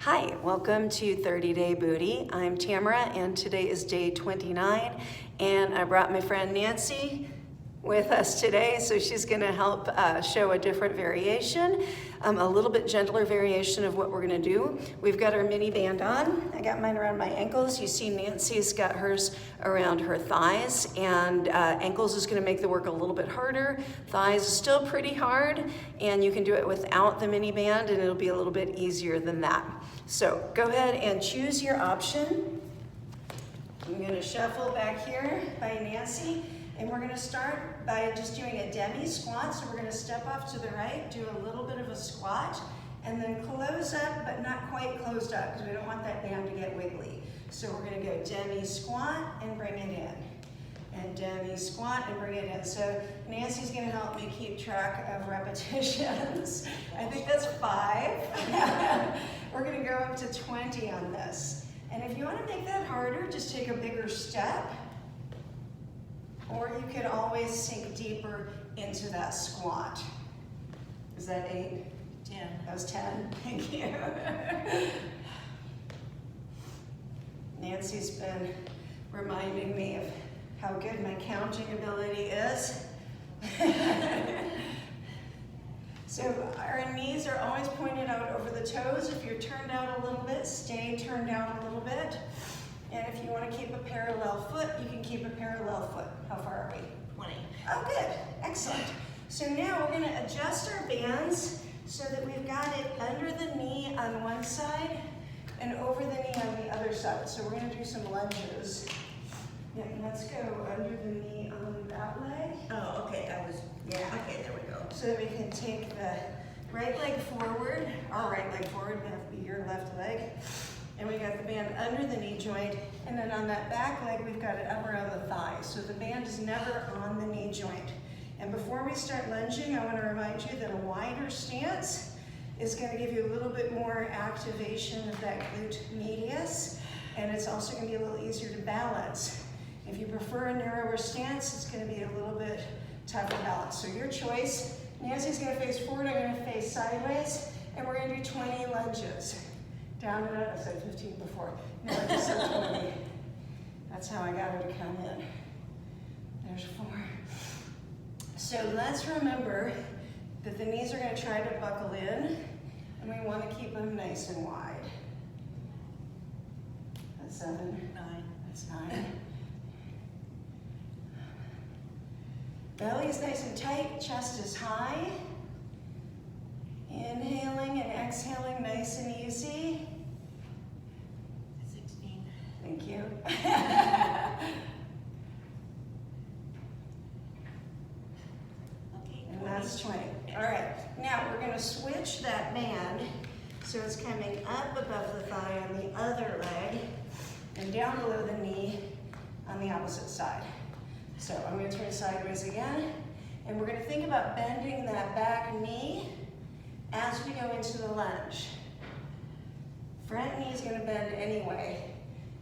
Hi, welcome to 30 Day Booty. I'm Tamara and today is day 29 and I brought my friend Nancy with us today, so she's going to help show a different variation, a little bit gentler variation of what we're going to do. We've got our mini band on. I got mine around my ankles. You see Nancy's got hers around her thighs, and ankles is going to make the work a little bit harder. Thighs is still pretty hard, and you can do it without the mini band and it'll be a little bit easier than that. So go ahead and choose your option. I'm going to shuffle back here by Nancy. And we're going to start by just doing a demi-squat. So we're going to step off to the right, do a little bit of a squat, and then close up, but not quite closed up because we don't want that band to get wiggly. So we're going to go demi-squat and bring it in. And demi-squat and bring it in. So Nancy's going to help me keep track of repetitions. I think that's 5. We're going to go up to 20 on this. And if you want to make that harder, just take a bigger step. Or you could always sink deeper into that squat. Is that 8? 10. That was 10. Thank you. Nancy's been reminding me of how good my counting ability is. So our knees are always pointed out over the toes. If you're turned out a little bit, stay turned out a little bit. And if you want to keep a parallel foot, you can keep a parallel foot. How far are we? 20. Oh, good. Excellent. So now we're going to adjust our bands so that we've got it under the knee on one side and over the knee on the other side. So we're going to do some lunges. Yeah, let's go under the knee on that leg. Oh, okay. Okay, there we go. So that we can take the right leg forward, our right leg forward, it have to be your left leg. And we got the band under the knee joint, and then on that back leg, we've got it up around the thigh. So the band is never on the knee joint. And before we start lunging, I want to remind you that a wider stance is going to give you a little bit more activation of that glute medius, and it's also going to be a little easier to balance. If you prefer a narrower stance, it's going to be a little bit tougher balance. So your choice. Nancy's going to face forward, I'm going to face sideways, and we're going to do 20 lunges. Down and up, I said 15 before. No, I just said 20. That's how I got her to come in. There's 4. So let's remember that the knees are going to try to buckle in, and we want to keep them nice and wide. That's 7. 9. That's 9. Belly is nice and tight, chest is high. Inhaling and exhaling nice and easy. 16. Thank you. Okay. And that's 20. All right, now we're going to switch that band so it's coming up above the thigh on the other leg and down below the knee on the opposite side. So I'm going to turn sideways again, and we're going to think about bending that back knee as we go into the lunge. Front knee is going to bend anyway,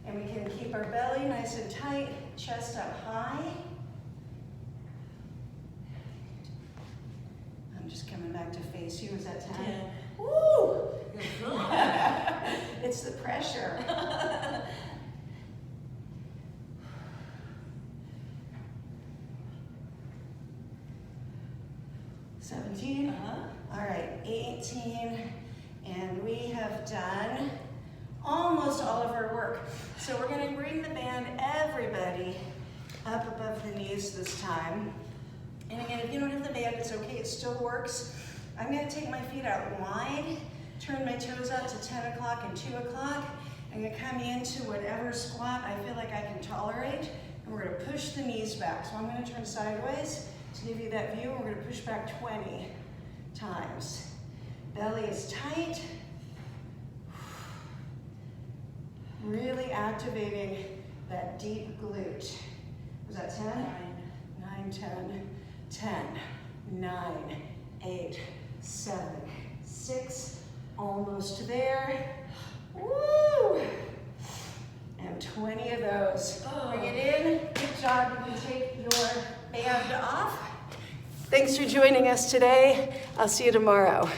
and we can keep our belly nice and tight, chest up high. I'm just coming back to face you. Is that 10? 10. Woo! Good. It's the pressure. 17. All right, 18, and we have done almost all of our work. So we're going to bring the band, everybody, up above the knees this time. And again, if you don't have the band, it's okay, it still works. I'm going to take my feet out wide, turn my toes out to 10 o'clock and 2 o'clock. I'm going to come into whatever squat I feel like I can tolerate, and we're going to push the knees back. So I'm going to turn sideways to give you that view, and we're going to push back 20 times. Belly is tight. Really activating that deep glute. Was that 10? 9, 10, 10, 9, 8, 7, 6, almost there. Woo! And 20 of those. Bring it in. Good job. You can take your band off. Thanks for joining us today. I'll see you tomorrow.